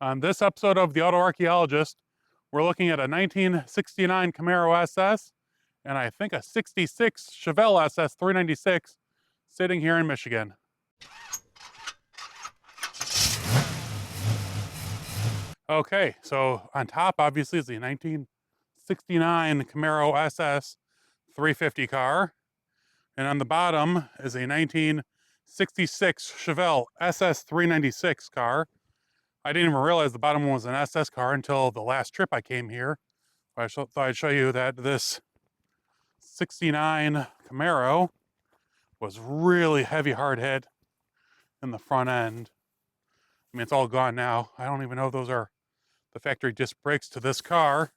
On this episode of The AutoArchaeologist, we're looking at a 1969 Camaro SS and I think a 66 Chevelle SS 396 sitting here in Michigan. Okay, so on top obviously is the 1969 Camaro SS 350 car, and on the bottom is a 1966 Chevelle SS 396 car. I didn't even realize the bottom one was an SS car until the last trip I came here. I thought I'd show you that this 69 Camaro was really heavy hard hit in the front end. I mean, it's all gone now. I don't even know if those are the factory disc brakes to this car.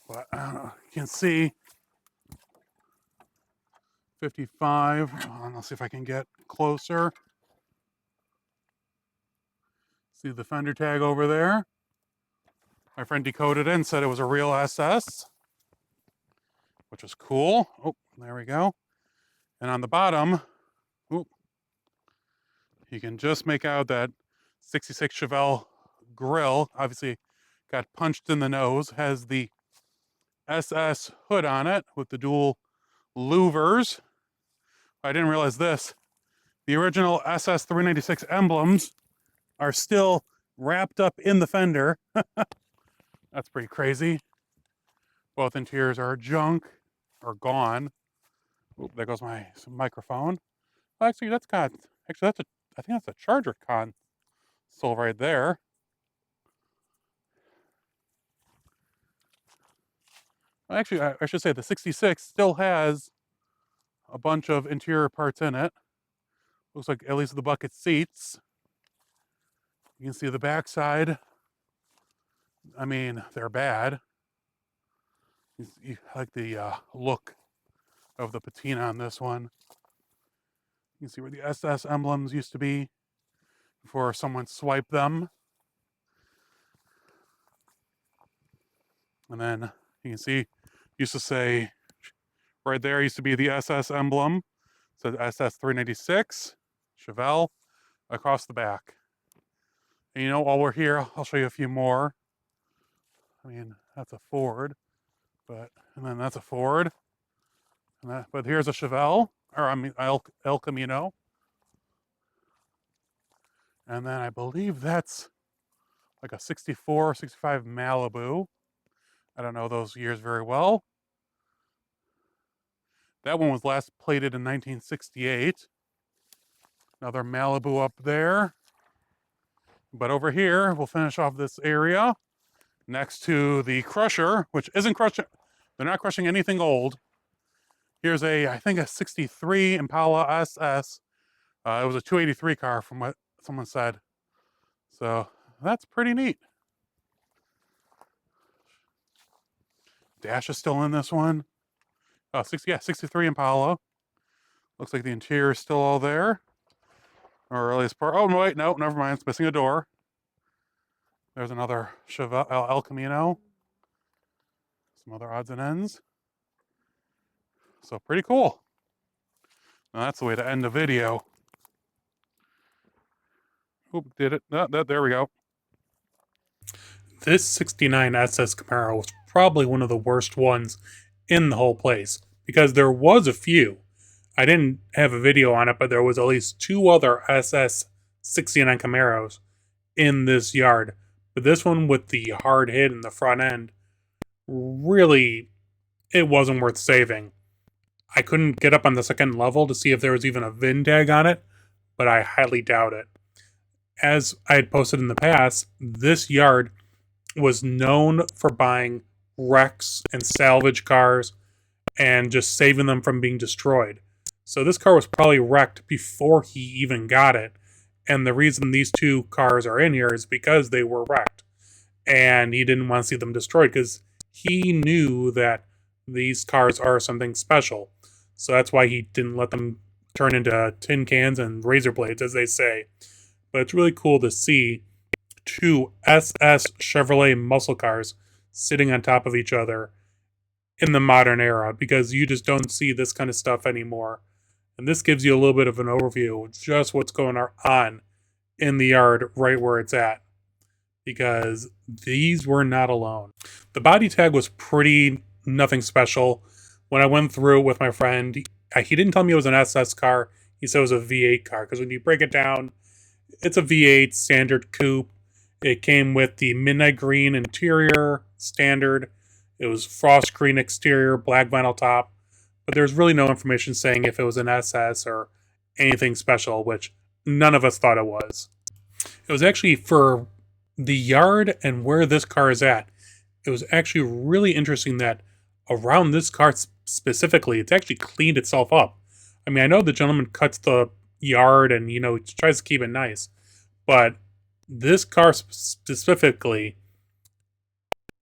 But you can see 55. Let's see if I can get closer. See the fender tag over there. My friend decoded it and said it was a real SS, which was cool. Oh, there we go. And on the bottom, you can just make out that 66 Chevelle grill. Obviously got punched in the nose. Has the SS hood on it with the dual louvers. I didn't realize this. The original SS 396 emblems are still wrapped up in the fender. That's pretty crazy. Both interiors are junk or gone. Oop, there goes my microphone. Actually, I think that's a charger console right there. Actually, I should say the 66 still has a bunch of interior parts in it. Looks like at least the bucket seats. You can see the backside. I mean, they're bad. You like the look of the patina on this one. You can see where the SS emblems used to be before someone swiped them. And then you can see, used to say, right there used to be the SS emblem. So SS 396, Chevelle, across the back. And you know, while we're here, I'll show you a few more. I mean, that's a Ford, and then that's a Ford. But here's a Chevelle, or I mean, El Camino. And then I believe that's like a 64, 65 Malibu. I don't know those years very well. That one was last plated in 1968. Another Malibu up there. But over here, we'll finish off this area next to the crusher, which isn't crushing. They're not crushing anything old. Here's I think a 63 Impala SS. It was a 283 car from what someone said. So that's pretty neat. Dash is still in this one. Oh, 63 Impala. Looks like the interior is still all there. Or at least part. Oh, wait, no, never mind. It's missing a door. There's another Chevelle El Camino. Some other odds and ends. So pretty cool. Now that's the way to end the video. Oop, did it? There we go. This 69 SS Camaro was probably one of the worst ones in the whole place because there was a few. I didn't have a video on it, but there was at least two other SS 69 Camaros in this yard. But this one with the hard hit in the front end, really, it wasn't worth saving. I couldn't get up on the second level to see if there was even a VIN tag on it, but I highly doubt it. As I had posted in the past, this yard was known for buying wrecks and salvage cars and just saving them from being destroyed. So this car was probably wrecked before he even got it. And the reason these two cars are in here is because they were wrecked. And he didn't want to see them destroyed because he knew that these cars are something special. So that's why he didn't let them turn into tin cans and razor blades, as they say. But it's really cool to see two SS Chevrolet muscle cars sitting on top of each other in the modern era, because you just don't see this kind of stuff anymore. And this gives you a little bit of an overview of just what's going on in the yard right where it's at. because these were not alone. The body tag was pretty nothing special. When I went through with my friend, he didn't tell me it was an SS car. He said it was a V8 car, because when you break it down, it's a V8 standard coupe. It came with the midnight green interior, standard. It was frost green exterior, black vinyl top. But there's really no information saying if it was an SS or anything special, which none of us thought it was. It was actually for the yard and where this car is at. It was actually really interesting that around this car specifically, it's actually cleaned itself up. I mean, I know the gentleman cuts the yard and, tries to keep it nice. But this car specifically,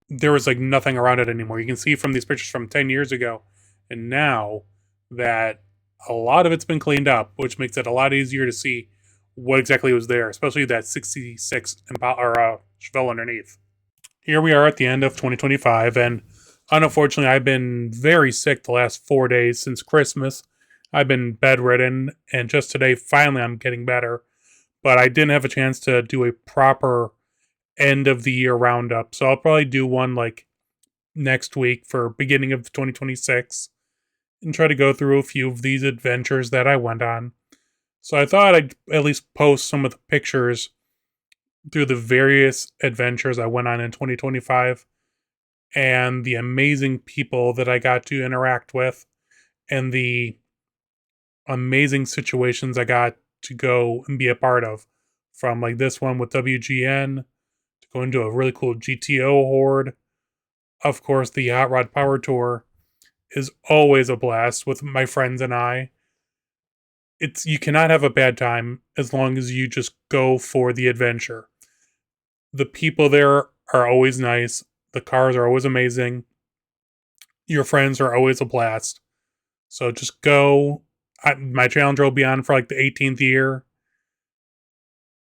there was like nothing around it anymore. You can see from these pictures from 10 years ago and now that a lot of it's been cleaned up, which makes it a lot easier to see what exactly was there, especially that 66 Chevelle underneath. Here we are at the end of 2025, and unfortunately, I've been very sick the last 4 days since Christmas. I've been bedridden, and just today, finally, I'm getting better. But I didn't have a chance to do a proper end of the year roundup, so I'll probably do one like next week for beginning of 2026 and try to go through a few of these adventures that I went on. So I thought I'd at least post some of the pictures through the various adventures I went on in 2025 and the amazing people that I got to interact with and the amazing situations I got to go and be a part of. From like this one with WGN to go into a really cool GTO horde. Of course, the Hot Rod Power Tour is always a blast with my friends and I. You cannot have a bad time as long as you just go for the adventure. The people there are always nice. The cars are always amazing. Your friends are always a blast. So just go. My Challenger will be on for like the 18th year.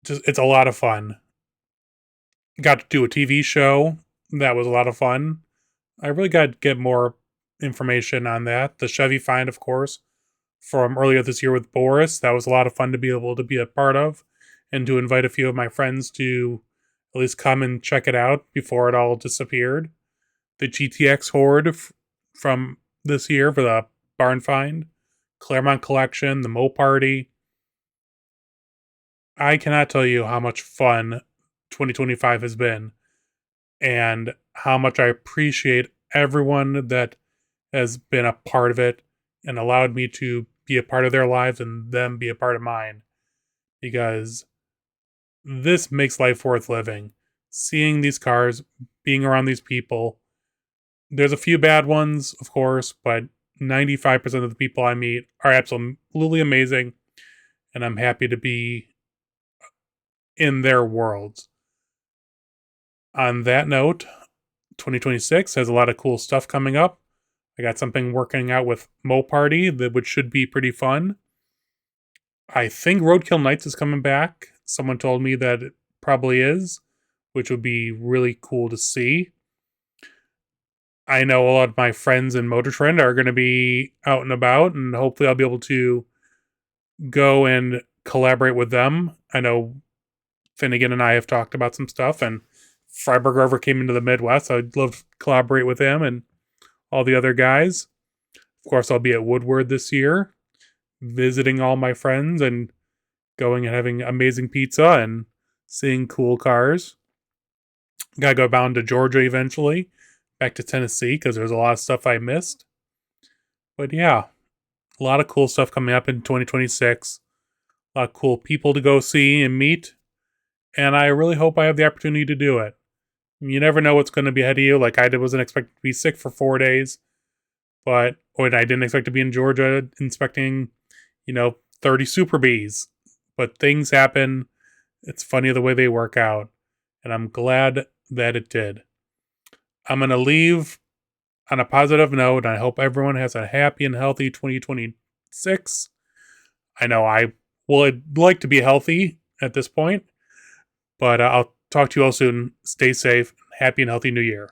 It's a lot of fun. Got to do a TV show. That was a lot of fun. I really got to get more information on that. The Chevy find, of course, from earlier this year with Boris. That was a lot of fun to be able to be a part of and to invite a few of my friends to at least come and check it out before it all disappeared. The GTX Horde from this year for the barn find. Claremont Collection, the Mo Party. I cannot tell you how much fun 2025 has been and how much I appreciate everyone that has been a part of it and allowed me to be a part of their lives and them be a part of mine. Because this makes life worth living. Seeing these cars, being around these people. There's a few bad ones, of course, but 95% of the people I meet are absolutely amazing. And I'm happy to be in their worlds. On that note, 2026 has a lot of cool stuff coming up. I got something working out with Mo Party which should be pretty fun. I think Roadkill Nights is coming back. Someone told me that it probably is, which would be really cool to see. I know a lot of my friends in Motor Trend are going to be out and about, and hopefully I'll be able to go and collaborate with them. I know Finnegan and I have talked about some stuff, and Freiburg Rover came into the Midwest. I'd love to collaborate with him and all the other guys. Of course, I'll be at Woodward this year, visiting all my friends and going and having amazing pizza and seeing cool cars. Gotta go down to Georgia eventually, back to Tennessee, because there's a lot of stuff I missed. But yeah, a lot of cool stuff coming up in 2026. A lot of cool people to go see and meet. And I really hope I have the opportunity to do it. You never know what's going to be ahead of you. Like I wasn't expected to be sick for 4 days. But I didn't expect to be in Georgia inspecting, 30 Super Bees. But things happen. It's funny the way they work out. And I'm glad that it did. I'm going to leave on a positive note. I hope everyone has a happy and healthy 2026. I know I'd like to be healthy at this point. But I'll talk to you all soon. Stay safe. Happy and healthy New Year.